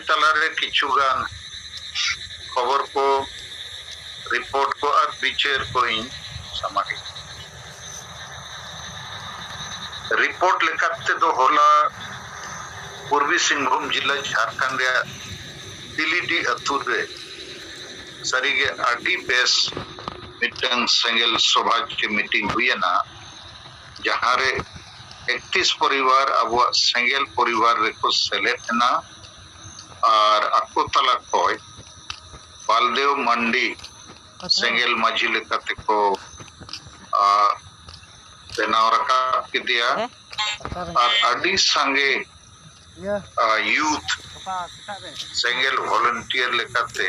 तलारे किचुगान खबर को रिपोर्ट को और विचार को इन समागे रिपोर्ट लेकाते दो होला पूर्वी सिंहभूम जिला झारखंड रे तिलीडी अतुरे सरीगे आडी बेस मिटन सेंगल सभा की मीटिंग हुई है ना जहां रे 31 परिवार अब सेंगल परिवार रे को सेलेक्ट ना और अको तला कोई बालदेव मंडी सेंगल माझी लेकाते को बेनाव रखा के दिया और आडी संगे यूथ सेंगल वॉलंटियर लेकाते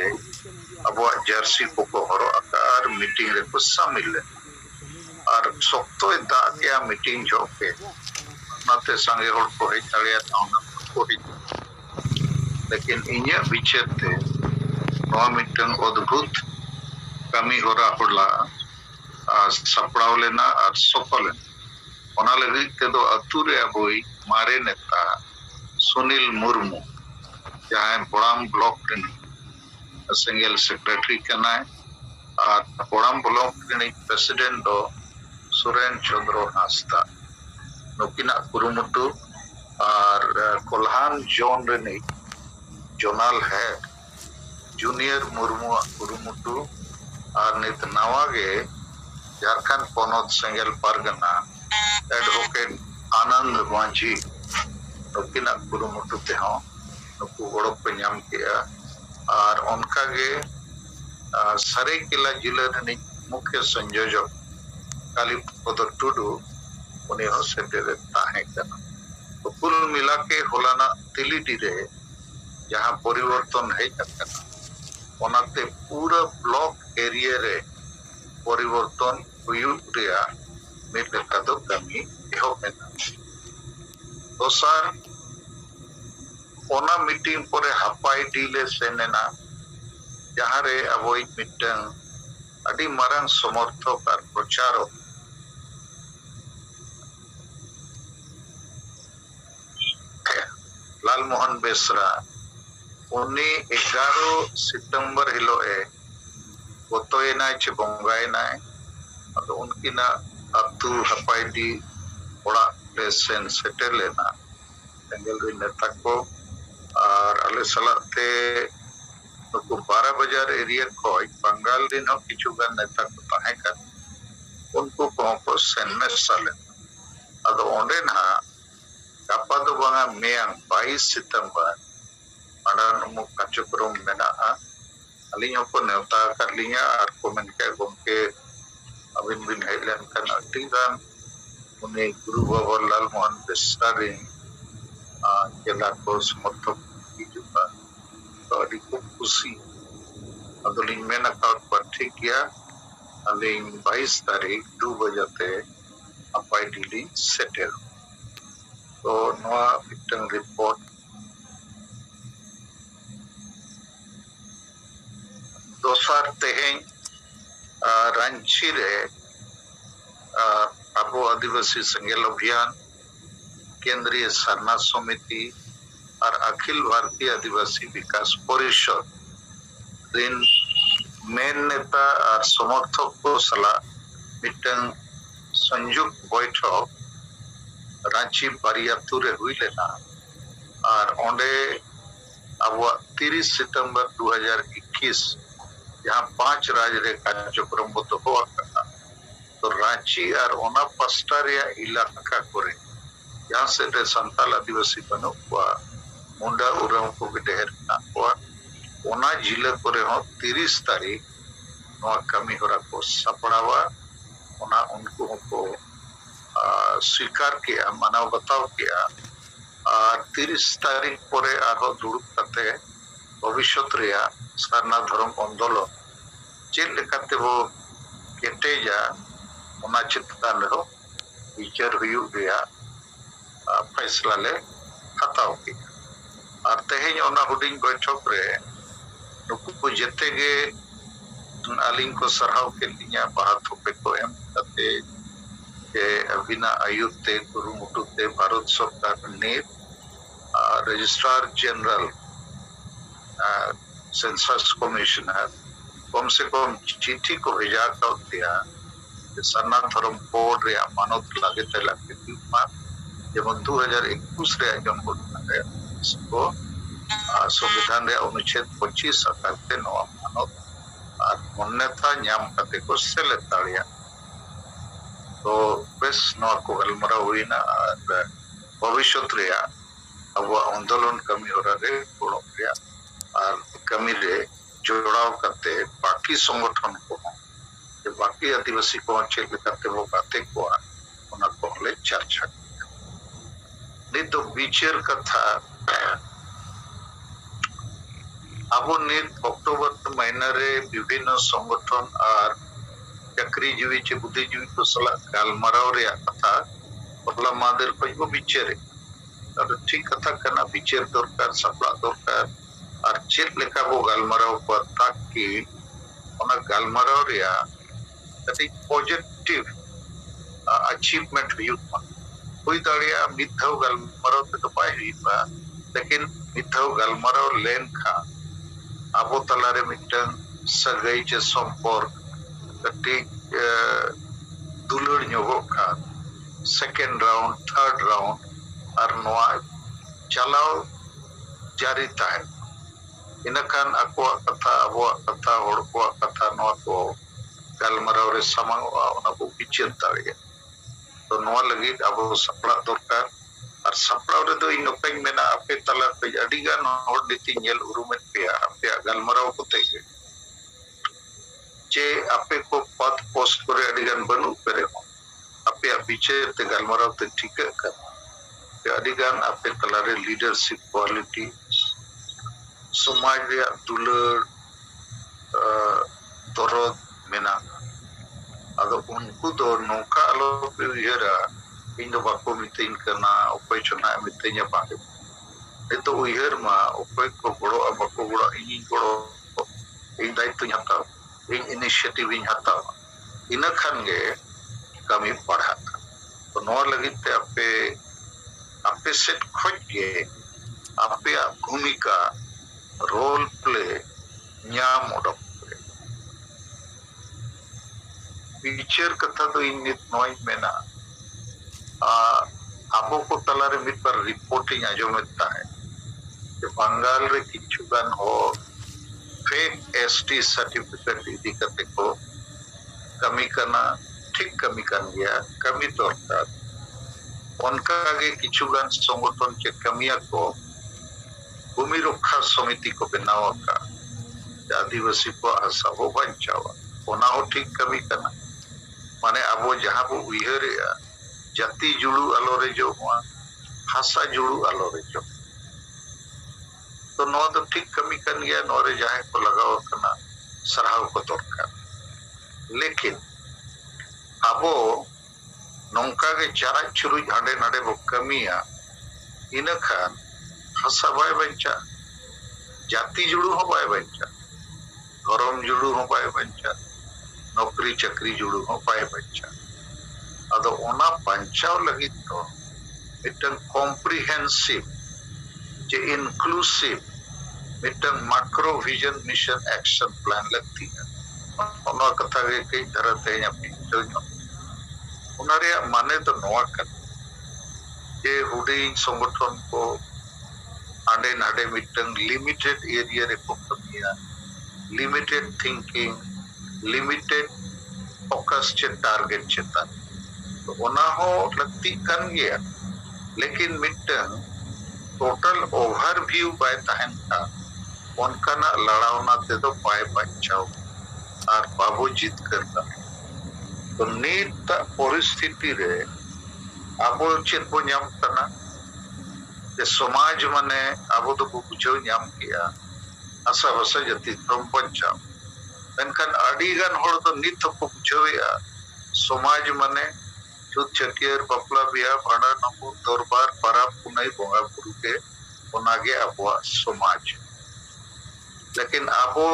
अब जर्सी को हरो आकार मीटिंग रे को शामिल और सख्तो दा के मीटिंग जो के नाते संगे हर को है तड़िया ताउना को ही लेकिन इन्या विचार ते नवा मिटन अद्भुत कमी हो रहा होला सपड़ाव लेना और सफल ओना लगी के दो अतुरे अबोई मारे नेता सुनील मुर्मू जहां बड़ाम ब्लॉक सिंगल सेक्रेटरी करना है और बड़ाम ब्लॉक प्रेसिडेंट दो सुरेन चंद्र हास्ता नुकिना कुरुमुटु और कोल्हान जोन रे जोनाल है जूनियर मुर्मू कुरुमुटु और नित नवागे झारखंड पोनोत सेंगल परगना एडवोकेट आनंद मांझी नुकिना कुरुमुटु ते हो नुकु गड़ो पे नाम किया और उनका के सरेकिला जिले रे मुख्य संयोजक कालीपद टुडू उन्हें हो सेटेरे ताहे कना तो कुल मिला के होलाना तिलीडी रे जहां परिवर्तन है कना ओनाते पूरा ब्लॉक एरिया रे परिवर्तन हुयुरिया मेरे कदो कमी हो मेना दोसर ओना मीटिंग परे हापाई डीले सेनेना जहां रे अबोई मिटन अडी मारंग समर्थक और प्रचारक लालमोहन बेसरा उन्नी 11 सितंबर हिलो ए गोतोयना चे बंगायना अदो उनकी ना अतु हपाइडी ओड़ा लेसन सेटल लेना सेंगल रे नेता को और अले सलाते नुकु 12 बाजार एरिया को बंगाल दिन हो किछु गान नेता को ताहे कर उनको को सेन में साले अदो ओंडे ना गापा दो बंगा मेयंग 22 सितंबर अडान मु कार्यक्रम मेना अलिंग को नेता कर लिया और कमेंट के गोमके अबिन बिन हेलन का नटिंगन उन्हें गुरु बाबा लालमोहन बेसरा रे केला को समर्थक की जुबा तो अड़ी को खुशी अदलिंग मेना का पर ठीक किया अलिंग 22 तारीख 2 बजे ते अपाई डिली सेटल तो नवा मिटन रिपोर्ट दोसार तेहें रांची रे अबो आदिवासी संगेल अभियान केंद्रीय सरना समिति और अखिल भारतीय आदिवासी विकास परिषद दिन मेन नेता और समर्थक को सला मिटन संयुक्त बैठक रांची बारियातुरे हुई लेना और ओंडे अब 30 सितंबर 2021 यहाँ 5 राज्य रे कार्यक्रम तो हुआ करना तो रांची और ओना पस्टारिया इलाका करे यहाँ से रे संताल आदिवासी बनो हुआ मुंडा उराव को भी ढेर ना हुआ ओना जिले करे हो 30 तारीख नवा कमी हो रहा को सपड़ावा ओना उनको को स्वीकार किया मानव बताओ किया और 30 तारीख परे आरो दुरुप करते भविष्यत रिया सरना धर्म आंदोलन चेक लेकाते वो केटेजा ओना चिंतन रो विचार हुयु गया फैसला ले हताओ की और तेहें ओना हुडिंग बैठक रे नुकु जेते गे अलिंग को सरहाव के लिया बात होपे को एम करते के बिना आयुते कुरुमुटुते भारत सरकार ने रजिस्ट्रार जनरल सेंसस कमिश्नर कम से कम चिट्ठी को भेजा कर दिया सनातन धर्म कोड रे मानत लागे तला जेमन 2021 रे जन्मदिन इसको संविधान रे अनुच्छेद 25 आकारते नवा मानत और मान्यता नाम करते को सेलेद दाड़िया तो बेस नवा को गलमरा हुईना भविष्य रे अब आंदोलन कमी हो रहा रे गोड़ो रे और कमी रे जोड़ाव करते बाकी संगठन को बाकी आदिवासी को चेक करते वो बातें को उना को ले चर्चा नहीं तो विचार कथा अब नित अक्टोबर महीना रे विभिन्न संगठन और चाकरीजीवी चे बुद्धिजीवी को सला गालमाराव रे कथा पहला मादर को विचारे और ठीक कथा करना विचार दरकार सपला दरकार और चेक लेका वो गालमाराव को ताकि उना गालमाराव रे कति पॉजिटिव अचीवमेंट हुई दाड़िया मिथाव गालमाराव ते तो पाए हुईबा लेकिन मिथाव गालमाराव लेन खा आबो तलारे मिटन सगई चे संपर्क कति दुलड़ ᱧᱚᱜᱚ खा सेकंड राउंड थर्ड राउंड और नवा चलाव जारी ताहे इनखान अको कथा अबो कथा होड़ को कथा नवा को गालमाराव रे समांगवा ओना को विचार दाड़िया तो नवा लगी अब सपड़ा दरकार और सपड़ा रे दो इनोकኝ मेना आपे तला पे अडिगान होड़ नीति नेल उरुमेन पे आपे गालमाराव को तेगे जे आपे को पद पोस्ट करे अडिगान बनु करे आपे विचार ते गालमाराव ते ठीक कर ते अडिगान आपे तला रे लीडरशिप क्वालिटी समाज रे दुलड़ दरद मेना अदो उनको दो नौका आलो पे उयहरा इन दो बाको मितेन करना उपाय चुना मितेन्या बाके ए तो उयहर मा उपाय को बड़ो अब को बड़ो इन बड़ो इन दायित्व हता इन इनिशिएटिव इन हता इन खान गे कमी पढ़ा तो नो लगित आपे आपे सेट खोज के आपे भूमिका रोल प्ले न्याम ओडक विचार कथा तो इन नित नोई मेना आबो को तलारे मित पर रिपोर्टिंग आजोमेता है कि बंगाल रे किचुगान हो फेक एसटी सर्टिफिकेट इदी करते को कमी करना ठीक कमी कर गया कमी दरकार उनका आगे किचुगान संगठन के कमिया को भूमि रक्षा समिति को बनावा का आदिवासी को आशा हो बचावा ओना हो ठीक कमी करना माने अब जहाँ वो उयहर जाति जुड़ू आलोरे जो हुआ हासा जुड़ू आलोरे जो तो नौ तो ठीक कमी कर गया नौरे जहाँ को लगाओ करना सराहव को दरकार लेकिन अब नौका के चारा चुरू हांडे नाडे वो कमिया इन खान हासा बाय बंचा जाति जुड़ू हो बाय बंचा धर्म जुड़ू हो बाय बंचा नौकरी चक्री जुड़ू हो पाए बच्चा अदो ओना बंचाव लगी तो मिटन कॉम्प्रिहेंसिव जे इंक्लूसिव मिटन macro vision mission action plan लगती है ओना कथा के कई तरह ते अपनी तो ओना रे माने तो नोआ कर जे हुडी संगठन को आंडे नाडे मिटन लिमिटेड एरिया रे को कमिया लिमिटेड थिंकिंग लिमिटेड फोकस चे टारगेट चेता तो ओना हो लगती कन गया लेकिन मिटन टोटल ओवरव्यू बाय तहन था उनका ना लड़ावना ते तो बाय बचाओ और बाबू जीत करता तो नीत परिस्थिति रे आबो चेत बो नाम करना जे समाज माने आबो तो बुझो नाम किया आशा बसा जति धर्म बचाओ मेनखान अडिगान होड़ तो नित को बुझावेया समाज माने छुत छटियर बपला बिया भाड़ा नमु दरबार परब पुनई बोंगा बुरु के ओनागे आबो समाज लेकिन आबो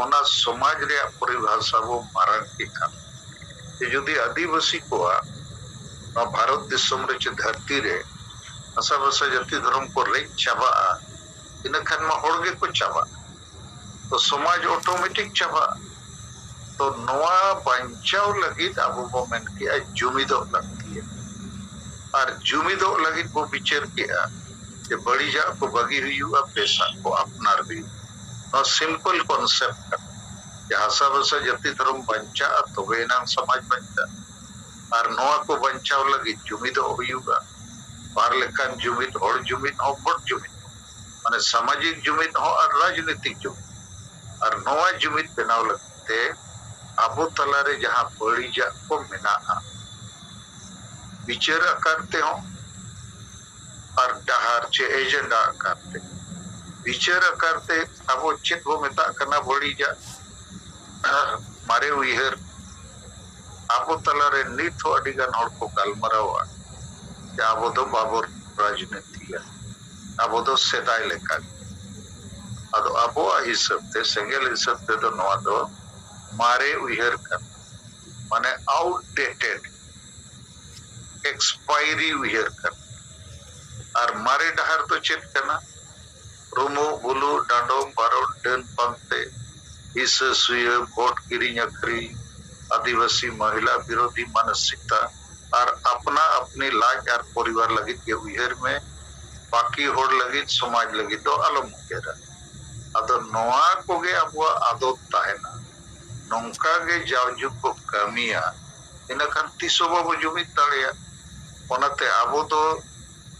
ओना समाज रे परिभाषा वो मारन के खान यदि आदिवासी को भारत दिसम रे धरती रे आशा बसा जाति धर्म को रे चाबा इन खान मा होड़गे को चाबा तो समाज ऑटोमेटिक चाबा तो नवा बंचाव लगित अब बो मेन के जुमिदो लगती है और जुमिदो लगित बो विचार किया कि बड़ी जा को बगी हुई पेशा को अपनार भी और सिंपल कॉन्सेप्ट जहाँ सब से जति धर्म बंचा तो वे नाम समाज बंचा और नवा को बंचाव लगित जुमिदो हुईगा बार लेकान जुमिद और जुमिद हो बड़ जुमिद माने सामाजिक जुमिद हो और राजनीतिक जुमिद और नवा जुमिद बनाव लगते आबो तलारे जहाँ बड़ी जा को मिना विचार करते हो और डहार चे एजेंडा करते विचार करते अब चेत वो मेता करना बड़ी जा मारे उइहर अब तलारे नित हो अडिगान हर को गलमरावा अब दो बाबर राजनीति अब दो सेदाय लेका अदो अब हिसाब ते सेंगेल हिसाब ते दो नवा दो मारे उइहर कर माने आउटडेटेड एक्सपायरी उइहर कर और मारे डहार तो चेत करना रुमो बुलु डांडो बारो डन पंते इस सुय वोट किरिंग अखरी आदिवासी महिला विरोधी मानसिकता और अपना अपनी लाज और परिवार लगित के उइहर में बाकी होड़ लगित समाज लगित तो अलम केरा अदो नोआ कोगे अबुआ आदत ताहेना नोंका गे जावजु को कमिया इना खान तिसो बाबो जुमित ताड़िया ओनाते आबो तो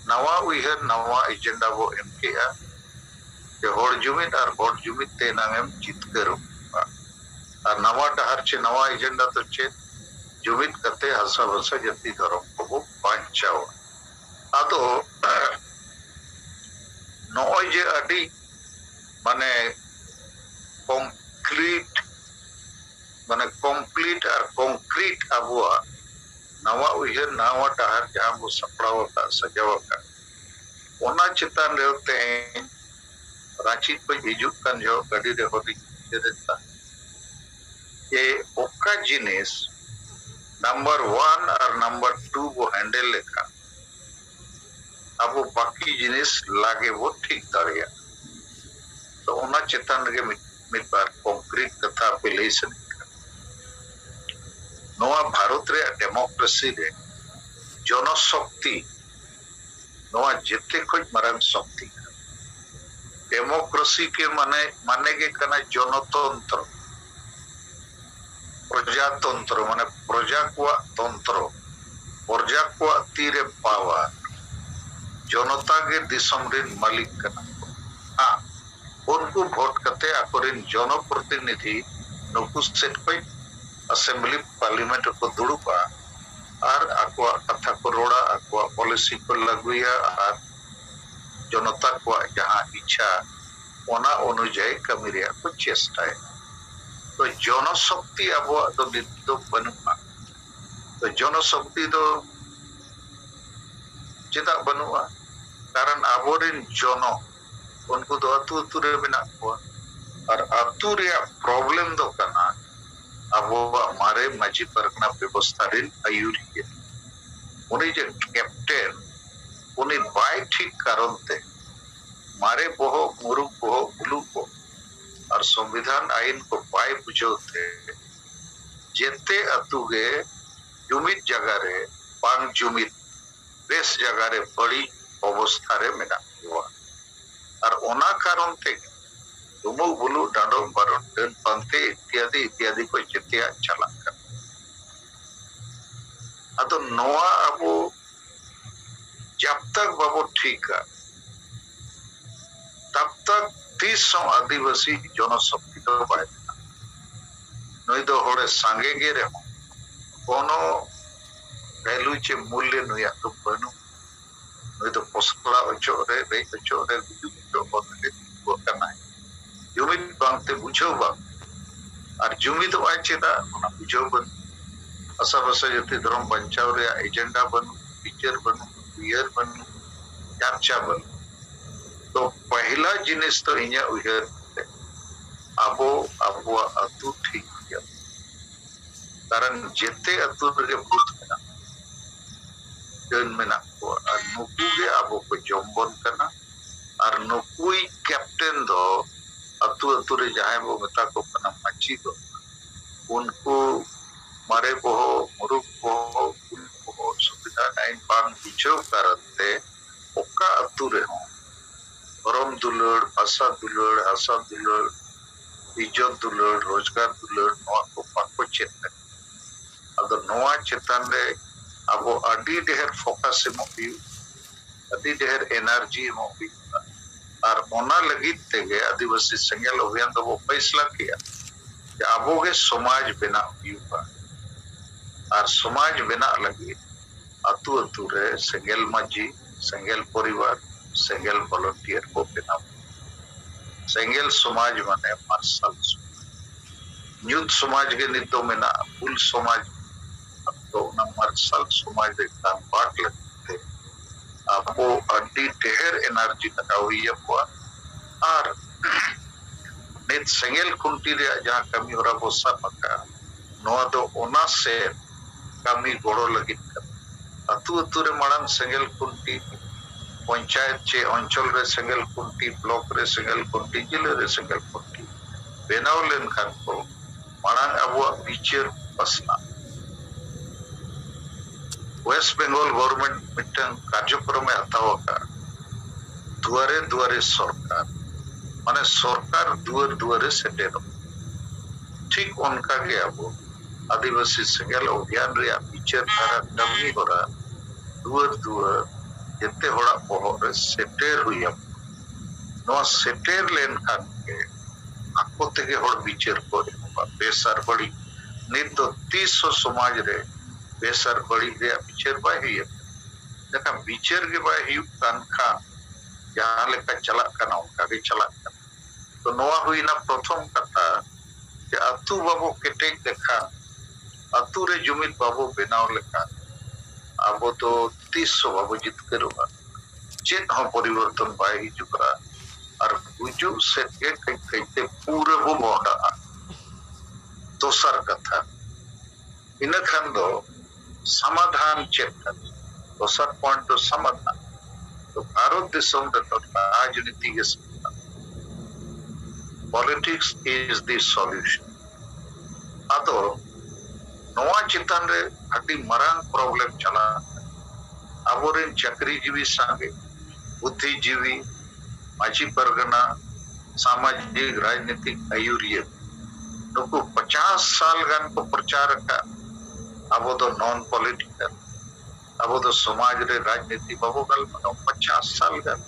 नवा उइहर नवा एजेंडा वो एमकेया के होड़ जुमित और होड़ जुमित ते नाम चितकरो और नवा डहर चे नवा एजेंडा तो चे जुमित करते हसा भसा जति धर्म को वो बांचाओ अदो नोय जे अडी माने कंप्लीट और कंक्रीट अबुआ नवा उइहर नवा डहर जहाँ वो सपड़ाव का सजाव का ओना चितान रहते हैं रांची पे हिजुक kan जो गडी रे होती देता ये ओका जिनिस नंबर 1 और नंबर 2 वो हैंडल लेका अब वो बाकी जिनिस लागे वो ठीक दाड़िया तो ओना चितान रे मिट बार कंक्रीट कथा पे लेसन नवा भारत रे डेमोक्रेसी रे जनशक्ति नवा जेते खोज मरम शक्ति डेमोक्रेसी के माने के कना जनतंत्र प्रजातंत्र माने प्रजा को तीरे पावा जनता के दिसम रिन मालिक कना हाँ उनको वोट करते अकोरिन जनप्रतिनिधि नुकु सेट पे असेंबली पार्लियामेंट को दुड़ुपा और आकुआ कथा को रोड़ा आकुआ पॉलिसी को लगुया और जनता को जहाँ इच्छा ओना अनुजाई कमी रे को चेष्टा है तो जनशक्ति अब तो नित्य बनुआ तो जनशक्ति तो चेता बनुआ कारण आबोरिन जन उनको तो अतु अतु रे बिना को और अतु रे प्रॉब्लम दो कना अब हमारे माजी परगना व्यवस्था रिन आयुरी उन्हें जो कैप्टन उन्हें बाय ठीक कारण थे मारे बोहो मुरुक बोहो उलू को और संविधान आइन को बाय बुझो थे जेते अतुगे जुमित जगह रे पांग जुमित बेस जगह रे बड़ी अवस्था रे मेना हुआ और ओना कारण थे तुमो बुलू डांडो बारो डन पंते इत्यादि को चितिया चला कर अतो नोआ अबो जब तक बाबू ठीक है तब तक 30 आदिवासी जनशक्ति तो पाए नई तो होड़े सांगे गे रे कोनो वैल्यू चे मूल्य नुया तो बनु नई तो पोस्टला ओचो रे गुजु बदले को करना है जुमित बांगते बुझो बा और जुमित वाचेदा ओना बुझो बन असा बसा जति धर्म बंचाव रे एजेंडा बन पिक्चर बन बियर बन चर्चा बन तो पहला जिनिस तो इኛ उहर अबो अतु ठीक गया कारण जेते अतु रे भूत मेना जन मेना को और नुकु गे अबो को जम्बन करना और नुकुई कैप्टन दो अतु अतु रे जहां बो मेता को कना माची दो उनको मारे बोहो मुरुक बोहो उनको सुविधा नाइन बांग बिचो करते ओका अतु रे हो गरम दुलड़ भाषा दुलड़ हासा दुलड़ इज्जत दुलड़ रोजगार दुलड़ नवा को पाको चेत अदो नवा चेतन रे अब अडी ढेर फोकस मोबी अडी ढेर एनर्जी मोबी और ओना लगित तेगे आदिवासी सेंगेल अभियान दो वो फैसला किया कि अबो के समाज बना हुआ और समाज बना लगी अतु अतु रे सेंगेल माजी सेंगेल परिवार सेंगेल वॉलंटियर को बना सेंगेल समाज माने मार्शल यूथ समाज के नितो में ना कुल समाज तो ना मार्शल समाज के काम बात लगते आपको अड्डी ढेर एनर्जी लगा हुई है बुआ और नित सेंगेल कुंटी रे जहां कमी हो रहा वो सब का नोआ दो ओना से कमी गोड़ो लगी अतु अतु रे मड़ान सेंगेल कुंटी पंचायत चे अंचल रे सेंगेल कुंटी ब्लॉक रे सेंगेल कुंटी जिले रे सेंगेल कुंटी बेनाव लेन खान को मड़ान अबुआ बिचर पसना वेस्ट बंगाल गवर्नमेंट मिटन कार्यक्रम में हताव का दुआरे दुआरे सरकार माने सरकार दुआर दुआरे सेटेरो ठीक उनका के अब आदिवासी सेंगेल अभियान रे बिचर धारा कमी हो रहा दुआर दुआर जिते होड़ा पोहरे सेटेर हुई नो सेटेर लेन खान के आको तेगे होड़ बिचर को बेसर बड़ी नहीं तो 300 समाज रे बेसर बड़ी रे बिचर बाय हुई है देखा बिचर के बाय हुई कान खा जहां लेका चला कना उनका भी चला तो नोआ हुई ना प्रथम कथा कि अतु बाबू केटेक देखा अतु रे जुमित बाबू बेनाव लेका अब तो 300 बाबू जित करूंगा चेत हम परिवर्तन बाय ही जुकरा और बुजु से के कहते पूरे वो बोड़ा तो सर कथा इन खान दो समाधान चेत तो सर पॉइंट तो समाधान तो भारत देशम रे तो राजनीति के पॉलिटिक्स इज द सॉल्यूशन अतो नवा चिंतन रे अति मरांग प्रॉब्लम चला अबोरेन चक्रीजीवी संगे बुद्धिजीवी माजी परगना सामाजिक राजनीतिक आयुर्य नुकु 50 साल गन को प्रचार का अब तो नॉन पॉलिटिकल अब तो समाज रे राजनीति बाबू गल 50 साल गन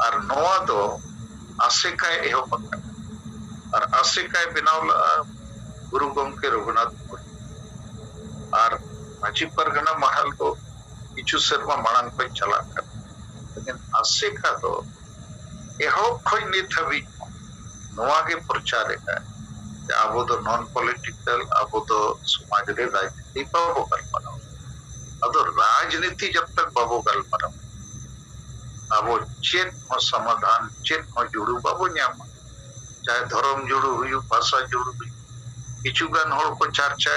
और नवा तो आशिका एहो पक्का और आशिका बिनाव गुरु गंके रघुनाथ और माजी परगना महल को किचु शर्मा मांग पे चला कर लेकिन आशिका तो एहो खोई नित हबी नवा के प्रचार है अब तो नॉन पॉलिटिकल अब तो समाज रे राजनीति बाबू कल्पना अब राजनीति जब तक बाबू कल्पना अब चेत हो समाधान चेत हो जुड़ू बाबू न्याम चाहे धर्म जुड़ू हुई भाषा जुड़ू हुई किचु गान होड़ को चर्चा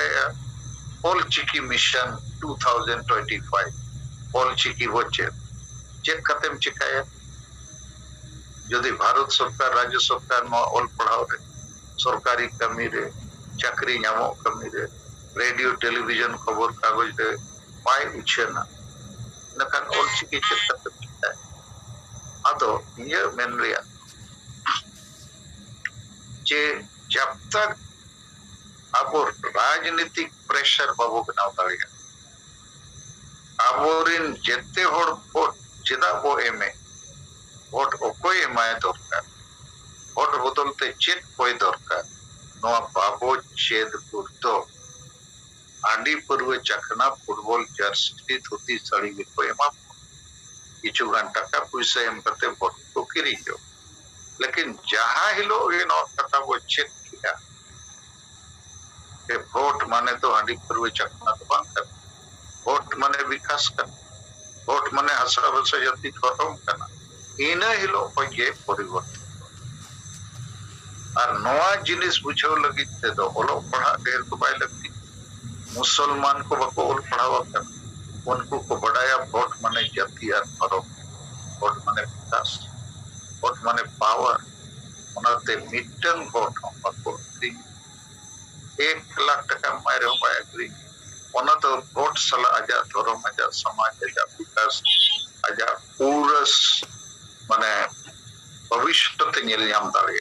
ऑल चिकी मिशन 2025 ऑल चिकी वच्चे चेक कतेम चिकाया यदि भारत सरकार राज्य सरकार में ऑल पढ़ाओ रे सरकारी कमी रे चाकरी नामो कमी रे रेडियो टेलीविजन खबर कागज रे पाए उछेना नखान ऑल चिकी चेक कतेम चिकाया अदो ये मेन रिया जे जब तक अब राजनीतिक प्रेशर बाबू बनाव दाड़िया अब जेते होड़ वोट चेदा बो एमे वोट ओकोय एमाय दरकार वोट बदलते चेक कोई दरकार नोआ बाबो चेद पुरतो आंडी पूर्व चखना फुटबॉल जर्सी धोती साड़ी को एमा किछु घंटा का पैसा एम करते वोट को किरी जो लेकिन जहां हिलो ये नो कथा वो चेक किया वोट माने तो हांडी पूर्व चखना तो बांध कर वोट माने विकास कर वोट माने हसरा बसा जति खत्म करना इन हिलो पगे परिवर्तन और नवा जिनिस बुझाव लगी ते तो ओलो पढ़ा ढेर को बाय लगती मुसलमान को बको ओल पढ़ावा कर उनको को बढ़ाया वोट माने जति और धर्म वोट माने विकास वोट माने पावर ओनाते मिटन भोट बाको अक्री 1 लाख टका मारे बाय अक्री ओना तो भोट सला आजा धर्म आजा समाज आजा विकास आजा पूरा माने भविष्य ते नेल नाम दाड़े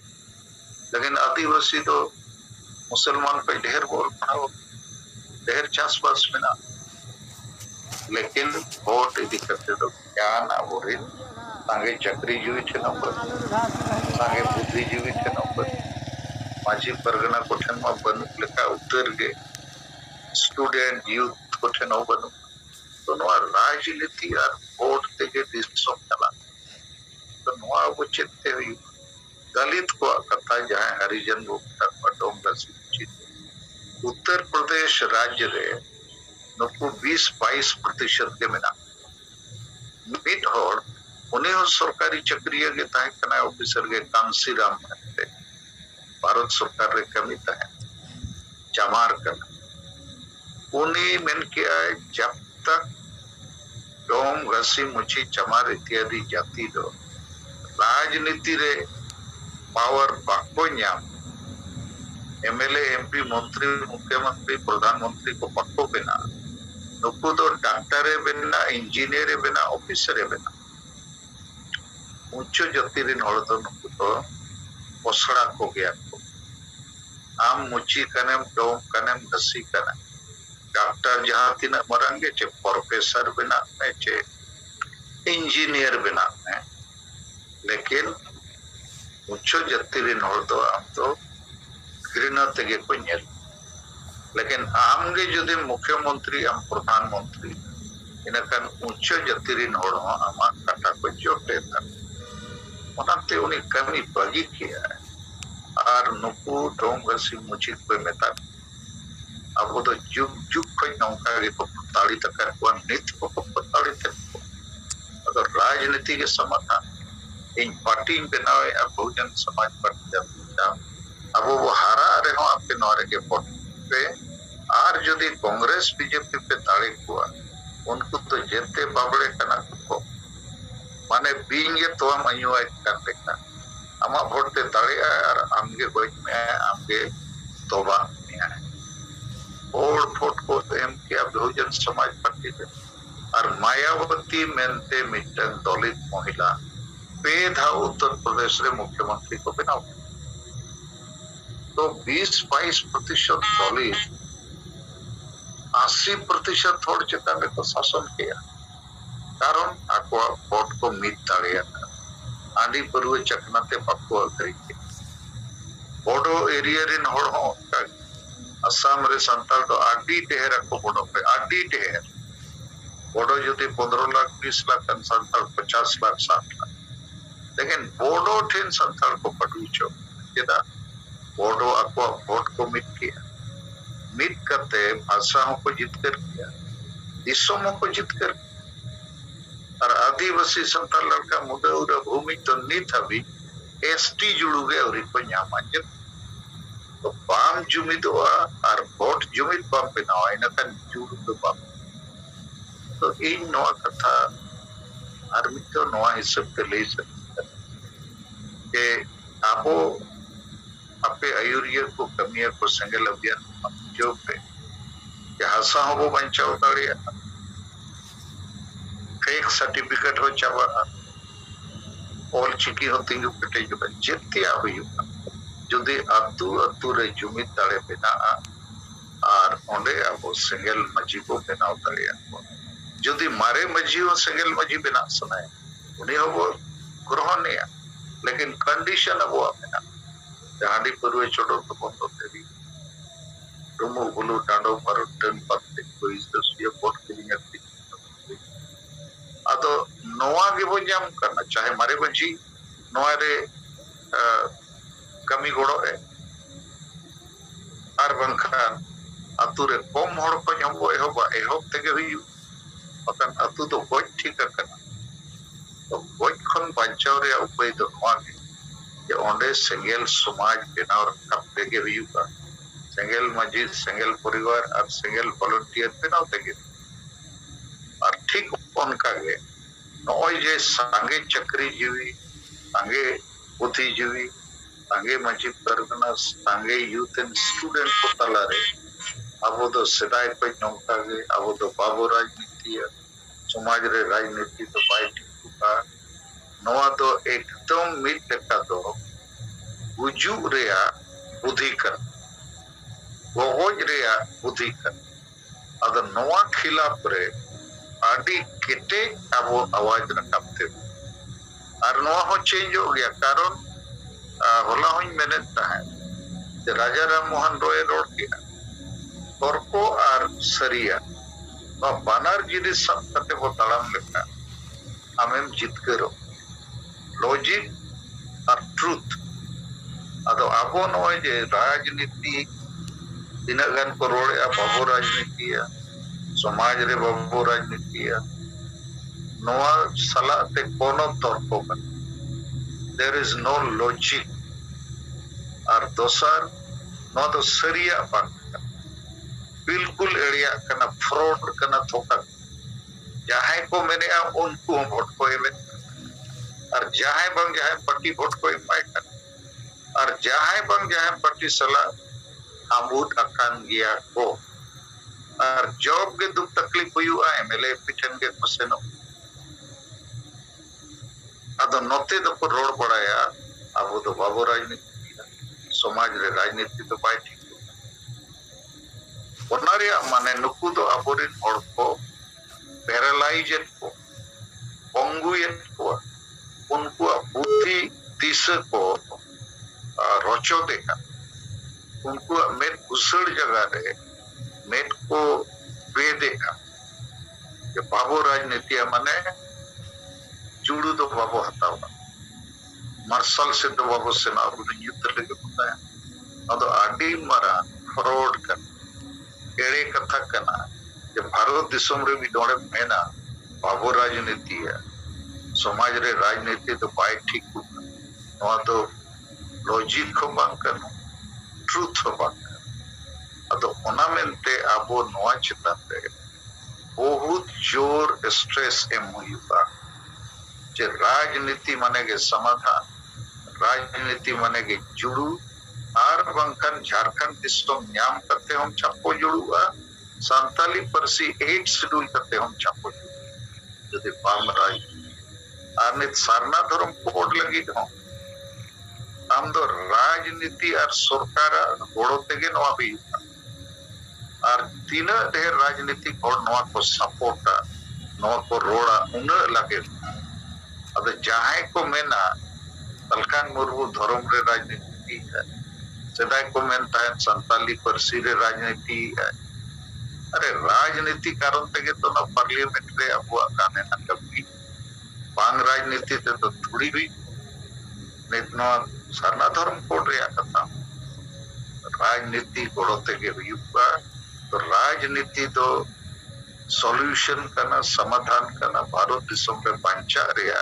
लेकिन आदिवासी तो मुसलमान पे ढेर बोल पड़ाओ ढेर चासबास में ना लेकिन वोट इदी करते तो ज्ञान आबोरे तांगे चक्री जीवी थे नंबर तांगे बुद्धि जीवी थे नंबर माजी परगना कोठन मा बन लेका उतर गे स्टूडेंट यूथ कोठन हो बनु तो नवा राजनीति और वोट ते के दिसो चला तो नवा वो चित्ते हुई दलित को कथा जहां हरिजन लोग डोंगर चित उत्तर प्रदेश राज्य रे नुकु 20-22% के मेना मिट होड़ उन्हें सरकारी चक्रिय के ताहे कना ऑफिसर के कांसीराम है भारत सरकार रे कमी ताहे जमार करना उन्हें मन किया जब तक डोम घसी मुची चमार इत्यादि जाति दो राजनीति रे पावर बाको न्याम एमएलए एमपी मंत्री मुख्यमंत्री प्रधानमंत्री को पक्को बिना नुकु तो डॉक्टर बिना इंजीनियर बिना ऑफिसर बिना उच्च जाति रे नड़ तो नुकु तो पोसड़ा को गया को आम मुची कनेम डोम कनेम घसी कनेम डॉक्टर जहां तीन मरंगे चे प्रोफेसर बिना में चे इंजीनियर बिना में लेकिन उच्च जाति रे नड़ तो आम तो घृणा तेगे को नेल लेकिन आम गे जदि मुख्यमंत्री आम प्रधानमंत्री इनकन उच्च जाति रे नड़ हो आमा काटा को जोटे तन ओनाते उनी कमी बगी किया है और नुकु डोंग घसी मुची को मेता अब तो जुग जुग कोई नौका के ताड़ी तक को नित को ताड़ी तक अगर राजनीति के समाधान इन पार्टी बनावे अब बहुजन समाज पार्टी अब वो हारा रहे हो आपके नौरे के वोट पे और यदि कांग्रेस बीजेपी पे ताड़ी हुआ उनको तो जेते बाबड़े कना को माने बींगे तो हम अयुआ कर देखना अमा वोट ते ताड़ी और आमगे कोई में आमगे तोबा में है और वोट को एम किया बहुजन समाज पार्टी पे और मायावती मेनते मिटन दलित महिला पेधा उत्तर प्रदेश रे मुख्यमंत्री को बनाओ तो 20-22% दलित 80% थोड़ चिता में तो शासन किया कारण आको वोट को मीत दाड़िया आंधी परुए चकनाते पक्को अग्री बोडो एरिया रे नहड़ हो असम रे संताल तो आडी ढेर को बोडो पे आडी ढेर बोडो यदि 15 लाख 20 लाख कन संताल 50 लाख 60 लाख लेकिन बोडो ठेन संताल को पटूचो जेदा बोडो आको वोट को मिट करते भाषाओं को जीत कर किया दिशों को जीत कर और आदिवासी संताल लड़का मुद्दा उड़ा भूमि तो नहीं था भी एसटी जुड़ू गए और इनको न्यामांजन तो बाम जुमित हुआ और वोट जुमित बाम पे ना हुआ इनका जुड़ू तो बाम तो इन नवा कथा आर्मी तो नवा हिस्से पे ले सकते के आपो आपे आयुर्य को कमिया को संगल अभियान जो पे के हसा हो वो बंचाओ ताड़िया फेक सर्टिफिकेट हो चावा ऑल चिकी हो तिंगु पेटे जो जेतिया हुई जुदी अतु अतु रे जुमित ताड़े बिना और ओंडे अब सिंगल मजी को बनाओ ताड़िया जुदी मारे मजी हो सिंगल मजी बिना सुनाए उन्हें हो वो ग्रहण नहीं लेकिन कंडीशन अब वो अपना जहां पूर्वे छोड़ो तो बंद होते भी रुमु बुलु टांडो पर टन पत्ते कोई दसिए वोट के लिए अतो नोआ के वो जाम करना चाहे मारे बंजी नोआ रे कमी गोड़ो है आर बंखान अतु रे कम हड़ को जमबो एहोब तेगे हुई अकन अतु तो गोज ठीक करना तो गोज खन बचाव रे उपाय तो नोआ के ओंडे सेंगेल समाज बनाव रखा तेगे हुई का सेंगेल मस्जिद सेंगेल परिवार और सेंगेल वॉलंटियर बनाव तेगे और ठीक उनका के नॉय जे सांगे चक्री जीवी सांगे बुद्धि जीवी सांगे माची परगना सांगे यूथ एंड स्टूडेंट को तलारे अब तो सेदाय को नौका गे अब तो बाबू राजनीति समाज रे राजनीति तो बाय टिकुका नवा तो एकदम मिट लेका तो गुजु रेया बुद्धि कर गोगोज रेया बुद्धि कर अदर नवा खिलाफ रे आदि केटे अब आवाज रखाते और नवा हो चेंज हो गया कारण होला होई मेनेता है राजा राम मोहन रॉय रोड किया तर्को और सरिया बानार जिनिस सब कते वो तड़ाम लेका आमेम जितकरो लॉजिक और ट्रुथ अदो आबो नोय जे राजनीति तीना गान को रोड़े बाबू राजनीति समाज रे बाबू राजनीति नोआ सला ते कोनो तर्को बन there is no logic और दोसर नो तो सरिया बात बिल्कुल एरिया कना फ्रॉड कना धोखा जहां को मैंने उनको वोट को एमे और जहां बंग जहां पार्टी वोट को एमाय कर और जहां बंग जहां पार्टी सला आमूद अकान गया को और जॉब के दुख तकलीफ हुई एमएलए पिटन के पसेनो अदो नोते तो को रोड पड़ाया अब तो बाबू राजनीति समाज रे राजनीति तो बाय ठीक ओनारिया माने नुकु तो अबोरिन हड़ को पैरालाइजेड को पंगुयन को उनको बुद्धि दिस को रोचो देखा उनको मेट घुसड़ जगह रे मेट को वे देखा कि बाबू राजनीति माने जुड़ू तो बाबू हतावा मार्शल से तो बाबू सेना युद्ध लेके बताया अदो आडी मारा फ्रॉड कर एड़े कथा कना जे भारत दिसम रे भी डोड़े मेना बाबू राजनीति है समाज रे राजनीति तो बाय ठीक नवा तो लॉजिक को बांग करना ट्रुथ को बांग कर अदो ओना मेनते आबो नवा चिताते बहुत जोर स्ट्रेस एम हुआ जे राजनीति माने के समाधान राजनीति माने के जुड़ू आर बंकन झारखंड दिसम न्याम करते हम छापो जुड़ुआ संताली परसी 8 शेड्यूल करते हम छापो जदि पाम राज आर नित सारना धर्म कोड लगी हो हम तो राजनीति और सरकार गोड़ो तेगे नवा भी और तीन ढेर राजनीति और नवा को सपोर्टा नवा को रोड़ा उन लगे अब जहां को मेना तलखान मुर्मू धर्म रे राजनीति है सेदाय को मेनता है संताली परसी रे राजनीति है अरे राजनीति कारण तेगे तो ना पार्लियामेंट रे अबुआ काने ना कभी बांग राजनीति ते तो थोड़ी भी नितनो सरना धर्म कोड रे कथा राजनीति गोड़ो तेगे हुआ तो राजनीति तो सॉल्यूशन करना समाधान करना भारत दिसम रे बांचा रेया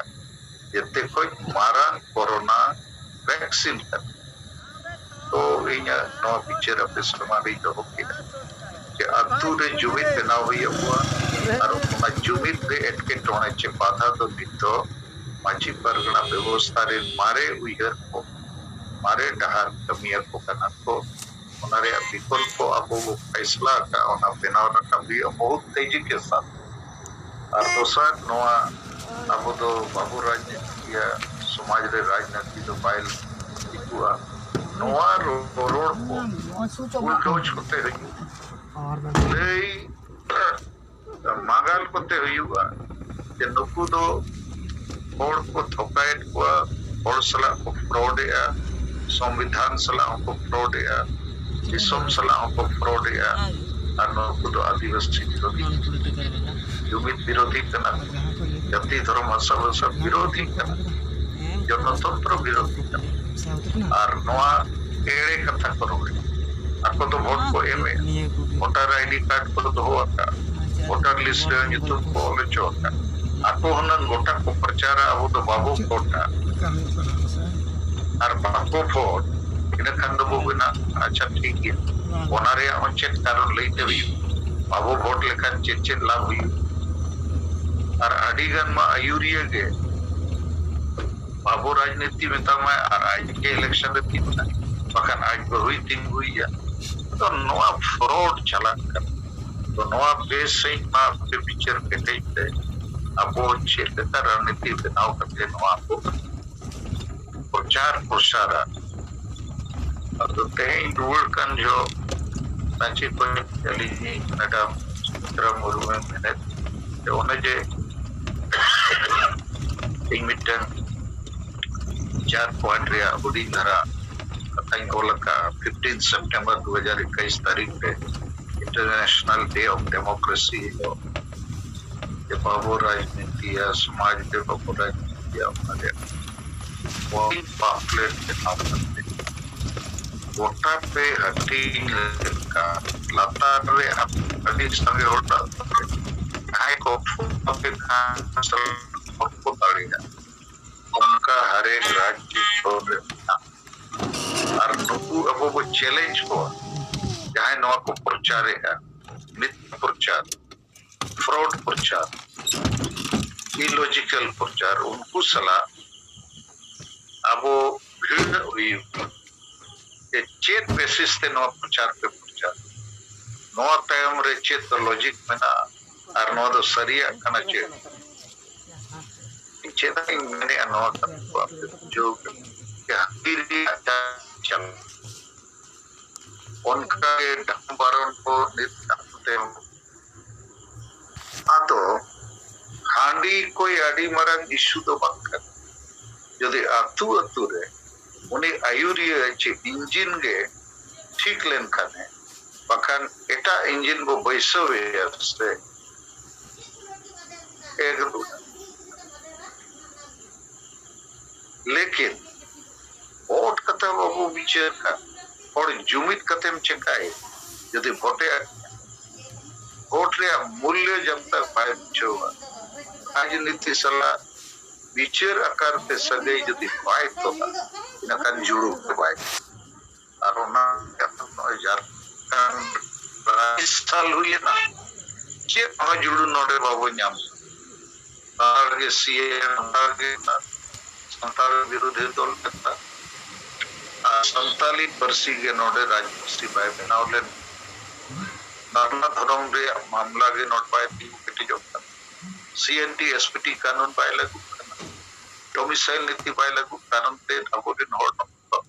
जते कोई मारान कोरोना वैक्सीन कर तो इन्या नो पिक्चर अपने समारी जो होके कि अतु रे जुमित बनाव हुई हुआ और उना जुमित रे एटके टोने चे बाधा तो नितो माची परगना व्यवस्था रे मारे उइहर को मारे डहार कमिया को करना को उनारे विकल्प को अब वो फैसला का उना बनाव रखा भी बहुत तेजी के साथ और दोसर नोआ अब तो बाबू राजनीति या समाज रे राजनीति तो बाइल हुआ नोआ रोड को बुलडोज करते हुए ले मांगल करते हुआ जे नुकु तो और को थोकाएट हुआ और सला को फ्रॉड या संविधान सला को फ्रॉड या दिसम सला को फ्रॉड या और नुकु तो आदिवासी विरोधी जुमित विरोधी करना जाति धर्म सब विरोधी करना जनतंत्र विरोधी करना और नोआ एड़े कथा करोगे आपको तो वोट को एमे वोटर आईडी कार्ड को तो होता वोटर लिस्ट रे युतुम को ले चोका आपको हनन गोटा को प्रचार अब तो बाबू कोटा और बाबू फोट इन खंड बोगना अच्छा ठीक है ओनारे अचेत कारण लेते हुई बाबू वोट लेखन चेचेत लाभ हुई और अडिगन मा आयुरिया के बाबू राजनीति में तमा और आज के इलेक्शन रे तीन बखान आज बहुई तीन हुई है तो नोआ फ्रॉड चला कर तो नोआ बेस से मा पे पिक्चर पे कहते अब वो क्षेत्र का रणनीति बनाओ करके नोआ को प्रचार प्रसार तो तें रूल कन जो सांची को चली जी मैडम चित्रा मुर्मू मैंने तो उन्हें जे मिटन 4 पॉइंट रे बुरी धरा कथाई कोलका 15 सितंबर 2021 तारीख पे इंटरनेशनल डे ऑफ डेमोक्रेसी ये बाबू राजनीति या समाज के बाबू राजनीति या हमारे वही पॉपुलेट के नाम करते वोटा पे हटिंग का लातार रे अभी संगे होता है को पे खान सब को ताड़ेगा उनका हर एक राज्य और नुकु अब वो चैलेंज को जहाँ नवा को प्रचार है मिथ्या प्रचार फ्रॉड प्रचार इलॉजिकल प्रचार उनको सलाह अब वो भीड़ हुई चेत बेसिस ते नवा प्रचार पे प्रचार नवा टाइम रे चेत लॉजिक में ना और नवा तो सरिया करना चाहिए चेता मैंने अनवा जो हकीरी अच्छा चल उनका ये डंबारों को नित्य आतो हांडी कोई आड़ी मरन इशू तो बंकर जो दे आतु रे उन्हें आयुरिया चे इंजन के ठीक लेन खाने बखान एटा इंजन वो बैसवे से एक लेकिन वोट कथा बाबू विचार का और जुमित कथम चकाए यदि वोटे वोट रे मूल्य जब तक पाए राजनीति सलाह विचार आकार पे सगे यदि पाए तो नकन जुड़ू के पाए और ना यार साल हुई है ना के वहाँ जुड़ू नोडे बाबू न्याम आगे सीए आगे ना संताल विरोधी दल करता संताली बरसी के नोडे राजनीति बाय बनावले नाना धर्म रे मामला के नोट बाय टी जोता सीएनटी एसपीटी कानून बाय लागू करना डोमिसाइल नीति बाय लागू कानून ते अबोरिन होड़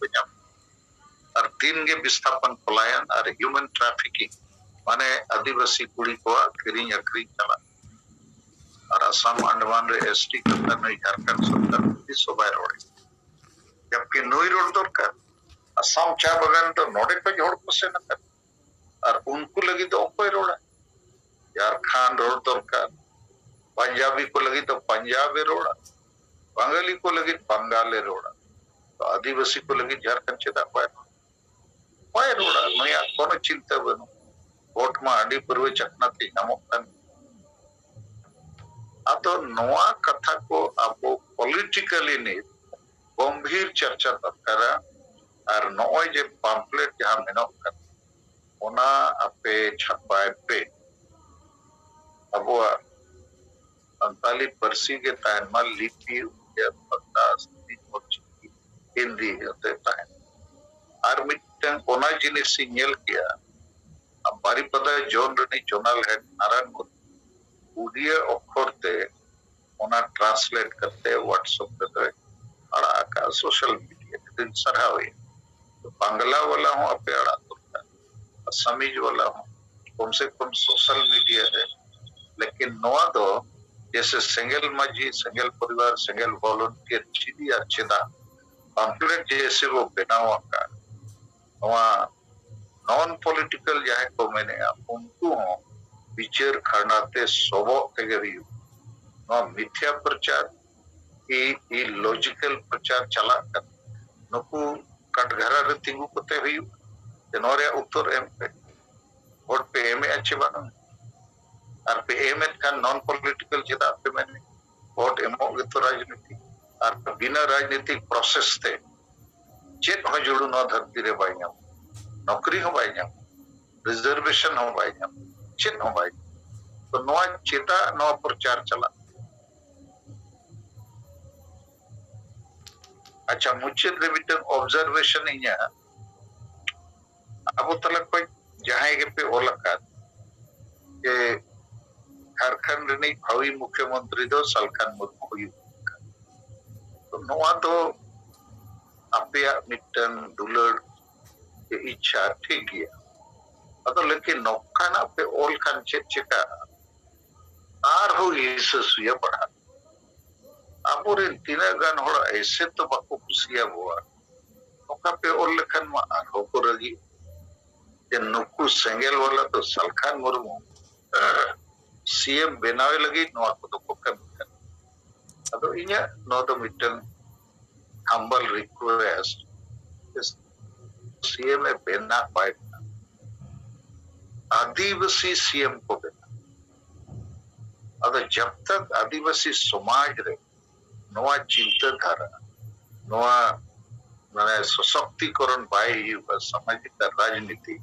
बजाम और तीन के विस्थापन पलायन और ह्यूमन ट्रैफिकिंग माने आदिवासी कुड़ी को किरिंग अक्री चला और असम अंडमान रे एसटी करता नहीं झारखंड सरकार इस सोबाय रोड जबकि नई रोड दरकार असम चा बगान तो नोडे पे जोड़ पसे न कर और उनको लगी तो कोई रोड है झारखंड रोड दरकार पंजाबी को लगी तो पंजाबी रोड बंगाली को लगी बंगाली रोड तो आदिवासी को लगी झारखंड चेता पाए रोड नया कोनो चिंता बनो वोट में आडी पूर्व चकना थी नामोकन तो नवा कथा को आपको पॉलिटिकली नहीं गंभीर चर्चा दरकार और नॉय जे पम्पलेट जहाँ मेनोक कर ओना आपे छपाए पे अब वो अंताली परसी के तान माल लिपि या पचास हिंदी होते तान और मिट्टन ओना जिनिस सिग्नल किया अब बारी पता जोन रनी जोनल है नारायण मूर्ति उड़िया अक्षर ते ओना ट्रांसलेट करते व्हाट्सएप पे अड़ा का सोशल मीडिया दिन सरहावे तो बांग्ला वाला हूँ अपे अड़ा तो असमीज वाला हूँ कम से कम सोशल मीडिया है लेकिन नवा दो जैसे सिंगल मजी सिंगल परिवार सिंगल वॉलंटियर चीज़ अच्छे दा पम्पलेट जैसे वो बनावा का वहाँ नॉन पॉलिटिकल जाए को मैंने उनको विचार खरनाते सोबो तेगरियु नवा मिथ्या प्रचार ई लॉजिकल प्रचार चला कर नुकु कटघरा रे तिंगु कोते हुई जनोरे उत्तर एम पे वोट पे एम अच्छे बनो और पे एम का नॉन पॉलिटिकल जेदा पे मैंने वोट एमो तो राजनीति और बिना राजनीतिक प्रोसेस थे चेत हो जुड़ू न धरती रे बाइया नौकरी हो बाइया रिजर्वेशन हो बाइया चेत हो बाइया तो नवा चेता नवा प्रचार चला अच्छा मुचाद रे मिटन ऑब्जर्वेशन इኛ अब तला को जहां के पे ओलका के झारखंड रे भावी मुख्यमंत्री दो सलखान मुर्मू हुई तो नोआ तो अपया मिटन दुलड़ के इच्छा ठीक गया अतो लेकिन नौकाना पे ओल खान चेका आर हो इसुया पड़ा आबोरे तीना गान होड़ा ऐसे तो बाको कुसिया बुआ नौका पे ओल लेखन मा आर हो को रगी जे नुकु सेंगेल वाला तो सलखान मुर्मू सीएम बनावे लगी नोआ को तो कमी कर अतो इnya नो तो मिटन हम्बल रिक्वेस्ट सीएम ए बेना पाए आदिवासी सीएम को बेना अगर जब तक आदिवासी समाज रे नवा चिंता धारा नवा माने सशक्तिकरण बाई सामाजिक राजनीति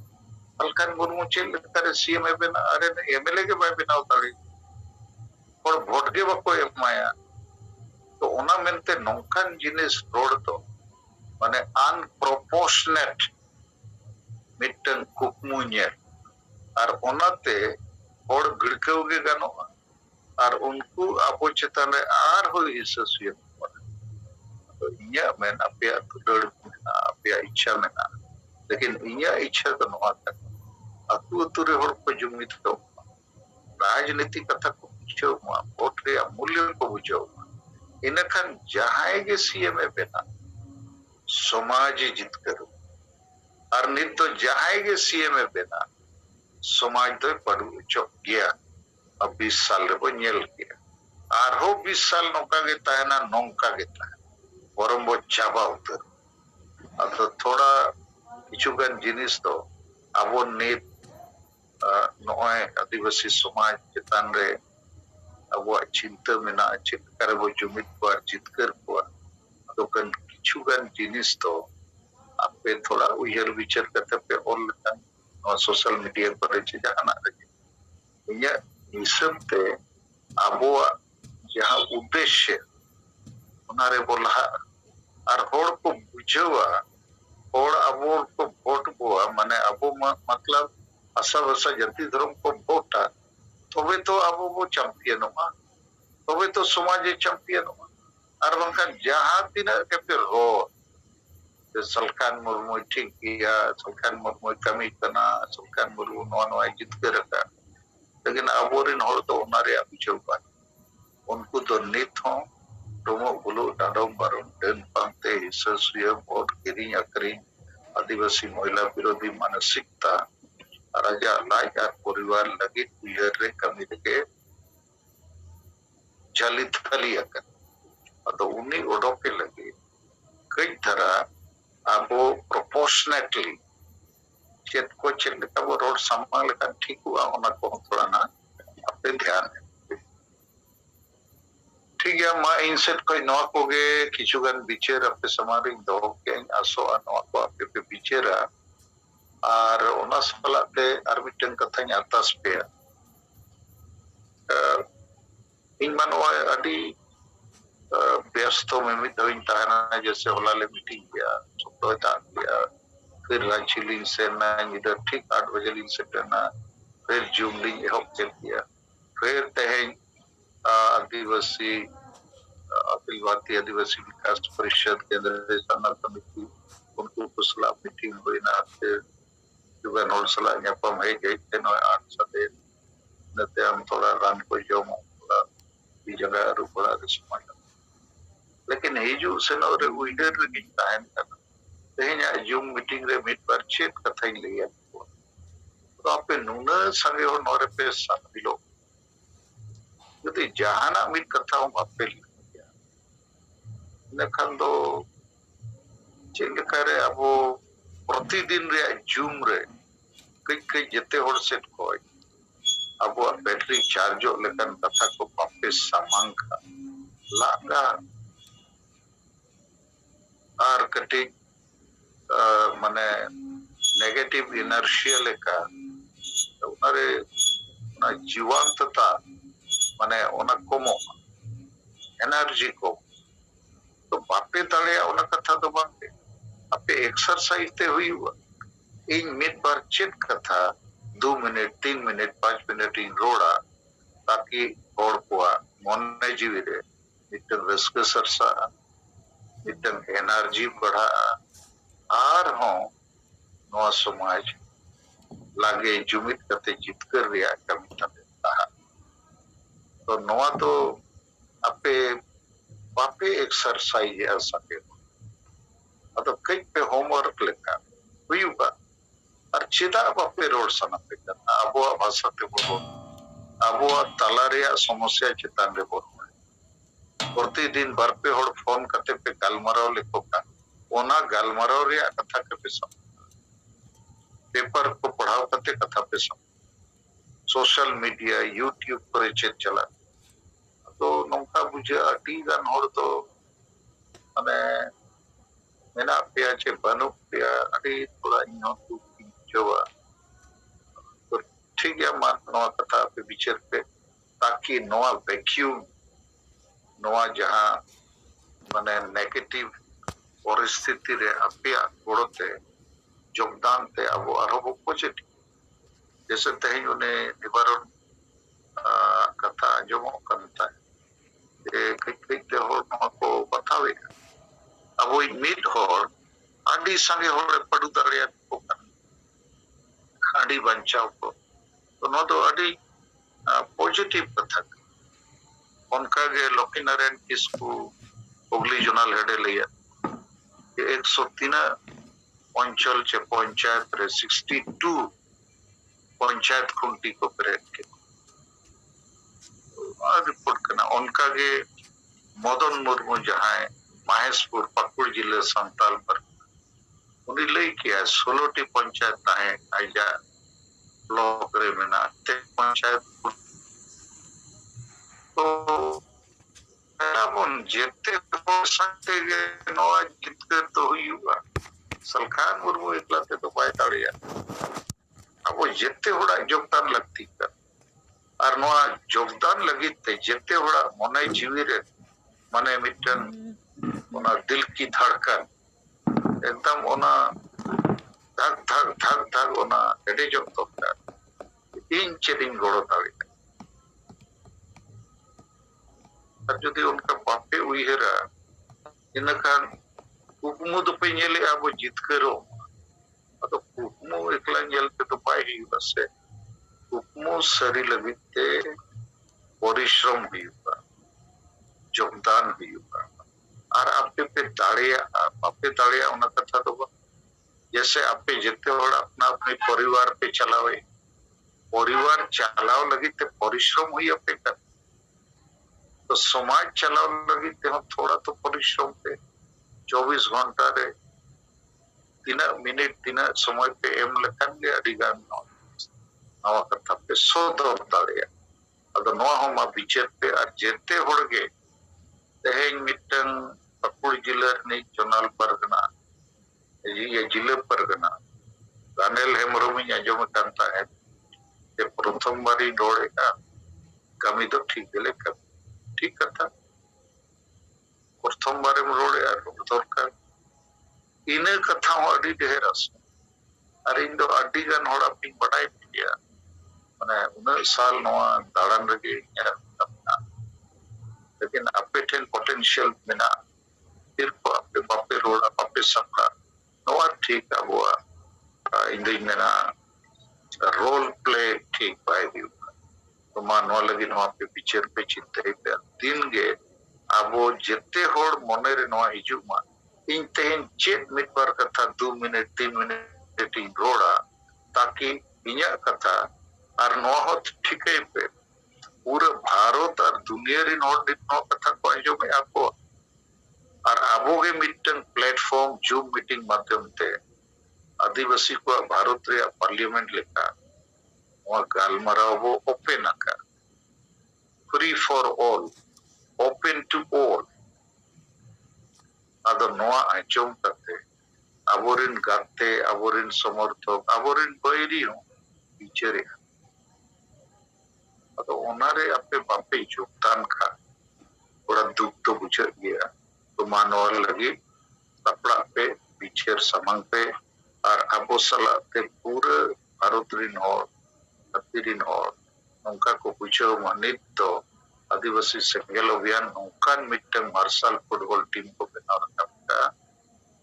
सलखान मुर्मू चेल करे सीएम ए बेना अरे एमएलए के बाई बेना उतारी और वोट के बको एमाया तो ओना मेनते नौकान जिनिस रोड तो माने अनप्रोपोर्शनेट मिटन कुकमुन्ये और ओनाते और भिड़काव के गानो और उनको आपो चेतन रे आर हो इसुया तो इnya मेन अपया दुलड़ में अपया इच्छा में ना लेकिन इnya इच्छा तो नवा तक अतु अतु रे होड़ को जुमित तो राजनीति कथा को पूछो वोट रे मूल्य को बुझो इनखान जहां के सीएम ए बेना समाज जित करो और नित तो जहां के सीएम ए बेना समाज तो पड़ू चौक गया अब 20 साल रे बनेल गया और हो 20 साल नौका के ताहना नौका के ताहना बरम चाबा उतर अब तो थोड़ा किचुगन जिनिस तो अब नित नोय आदिवासी समाज चेतान रे अब चिंता में ना चित्कार वो जुमित पर जितकर को तो कन किचुगन जिनिस तो आपे थोड़ा उयर विचार करते पे ऑल सोशल मीडिया पर जहां इnya इसते अबो जहां उद्देश्य उनारे बोला और होड़ को बुझवा होड़ अबो को वोट बोआ माने अबो मतलब असा वसा जाति धर्म को वोटा तबे तो अबो वो चैंपियन हुआ तबे तो समाज चैंपियन हुआ और बंका जहां तीना के पे रो सलखान मुर्मू ठीक किया सलखान मुर्मू कमी करना सलखान मुर्मू नवा जित के रखा लेकिन अबोरिन होड़ तो उनारे अभिजोग बा उनको तो नित हो टोमो बुलो डाडम बारम डेन पांते हिस्सा वोट किरी अकरी आदिवासी महिला विरोधी मानसिकता राजा लाज और परिवार लगी उयर रे कमी के चलित थली अकर तो उन्हीं ओडो के लगे कई तरह आपो प्रोपोर्शनेटली चेत को चेक का वो रोड संभाल का ठीक हुआ होना को थोड़ा ना अपने ध्यान है ठीक है मां इनसेट कोई नौ को गे किचुगन बिचेर अपने समारिंग दो के आसो नौ को अपने पे बिचेरा और ओना सलाते आर्बिटन कथा आतास पे इन मानवा अडी व्यस्तों में मितविन ताहना जैसे होला ले मीटिंग किया सुप्रोता किया फिर रांची लिंग से ना इधर ठीक 8 बजे लिंग से करना फिर जूम लिंग हॉप चल किया फिर तहे आदिवासी अखिल भारतीय आदिवासी विकास परिषद केंद्र संघ समिति उनको कुशला मीटिंग हुई ना फिर जुगान होलसला न्यापम है गई थे नौ 8 सदे नते हम थोड़ा रान को जो थोड़ा भी जगह रुपड़ा रिस्पॉन्ड लेकिन हिजू से न रे उइडर रे गिटाइन करना तेहना जूम मीटिंग रे मिट पर चेक कथा ही लिया तो आपे नुना संगे हो नोरे पे साबिलो यदि जहाना मिट कथा हम आपे लिया नखन दो चेक करे अब प्रतिदिन रे जूम रे कई कई जते होड़ सेट कोई अब बैटरी चार्ज लेकन कथा को वापे सामान का लागा और कटी माने नेगेटिव इनर्शिया लेका उनारे ना जीवांतता माने ओना कोमो एनर्जी को तो बापे दाड़े ओना कथा तो बांगे आपे एक्सरसाइज ते हुई हुआ इन मिड बार चेक कथा 2 मिनट 3 मिनट 5 मिनट इन रोड़ा ताकि और को मन जीवी रे मिटन रस्क सरसा मिटन एनर्जी बढ़ा आर हो नवा समाज लागे जुमित कते जितकर रिया कमी तबे तो नवा तो आपे बापे एक्सरसाइज है सके अतो कई पे होमवर्क लेका हुईगा और चेदा बापे रोड सना पे करना अबो भाषा ते बोलो अबो तला रिया समस्या चितान रे बोलो प्रतिदिन बार पे होड़ फोन करते पे गालमाराव लेको का ओना गालमाराव रिया कथा के पे सब पेपर को पढ़ाओ करते कथा पे सब सोशल मीडिया यूट्यूब पर चेक चला तो नौका बुझे अटी गान होड़ तो माने मेना पे चे बनु पे अटी थोड़ा इनो तू जोवा तो ठीक है मान नवा कथा पे विचार पे ताकि नवा वैक्यूम नवा जहां माने नेगेटिव परिस्थिति रे अपिया गोड़ते योगदान ते अब आरो पॉजिटिव जैसे तही उन्हें निवारण कथा जो करता है कई ते हो को बतावे अब वो मिड होड़ आंडी संगे होड़ पड़ू दरिया को आंडी बंचाव को तो नो तो आंडी पॉजिटिव कथा उनका के लक्ष्मीनारायण किसको हुगली जोनल हेडे लिया 103 अंचल चे पंचायत रे 62 पंचायत खुंटी को प्रेट के रिपोर्ट करना उनका के मदन मुर्मू जहां महेशपुर पाकुड़ जिले संताल पर उन्हें ले किया 16 पंचायत है आइजा ब्लॉक रे में ना पंचायत तो अपन जेते सकते के नवा जितकर तो हुई हुआ सलखान मुर्मू एकला ते तो पाए ताड़िया अब वो जेते होड़ा योगदान लगती कर और नवा योगदान लगी ते जेते होड़ा मने जीवी रे मने मिटन ओना दिल की धड़कन एकदम ओना धक धक धक धक ओना एडे जो तो इन चेडिंग गोड़ो ताड़ी और जो उनका बापे हुई है रा इनका कुकमु तो पे नेले अब जीत करो तो कुकमु एकला नेल पे तो पाए ही बस है कुकमु सरी लगते परिश्रम भी होगा योगदान भी होगा और आपे पे दाड़िया उन कथा तो जैसे आपे जितने बड़ा अपना अपने परिवार पे चलावे परिवार चलाओ लगी ते परिश्रम हुई आपे कर तो समाज चलाओ लगी ते हम थोड़ा तो परिश्रम पे 24 घंटा रे 3 मिनट 3 समय पे एम लखन के अधिगान नवा कथा पे सोदर दाड़िया अगर नवा हम विचार पे और जेते होड़गे तेहें मिटन पाकुड़ जिले ने चोनाल परगना ये जिले परगना रानेल हेमरमी आजम करता है ये प्रथम बारी डोड़ेगा कमी तो ठीक है लेकिन ठीक कथा प्रथम बारे में रोड़े और दरकार इने कथा हो अड़ी ढेर अस और इन दो अड़ी गन होड़ा पिन बढ़ाई दिया माने 19 साल नवा दाड़न रगे लेकिन आपे ठेन पोटेंशियल मेना फिर को आपे बापे रोड़ा बापे सकला नवा ठीक अबुआ इंदी मेना रोल प्ले ठीक पाए दी तो मानवा लगी नवा पे पिक्चर पे चिंते पे दिन गे अबो जेते होड़ मने रे नवा हिजु मा इन तेन चेत मिट बार कथा 2 मिनट 3 मिनट इन रोड़ा ताकि इन्या कथा और नवा हो ठीक है पे पूरे भारत और दुनिया रे नोट दिखनो कथा को जो में आपको और अबो के मीटिंग प्लेटफॉर्म जूम मीटिंग माध्यम ते आदिवासी को भारत रे पार्लियामेंट लेका वहां गालमाराव वो ओपन का free for all open to all other नोआ आचम करते अबोरिन गाते अबोरिन समर्थक अबोरिन बैरी हो बिचारे तो ओनारे अपने बापे योगदान का थोड़ा दुख तो बुझ गया मानवा लगी सपड़ा पे बिछेर समंग पे और अबो सलाते पूरे भारत रिन और धरती रिन और उनका को पूछो नित तो आदिवासी सेंगेल अभियान नौकान मिट्टन मार्शल फुटबॉल टीम को बनाव रखा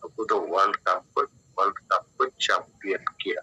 तो वर्ल्ड कप को चैंपियन किया।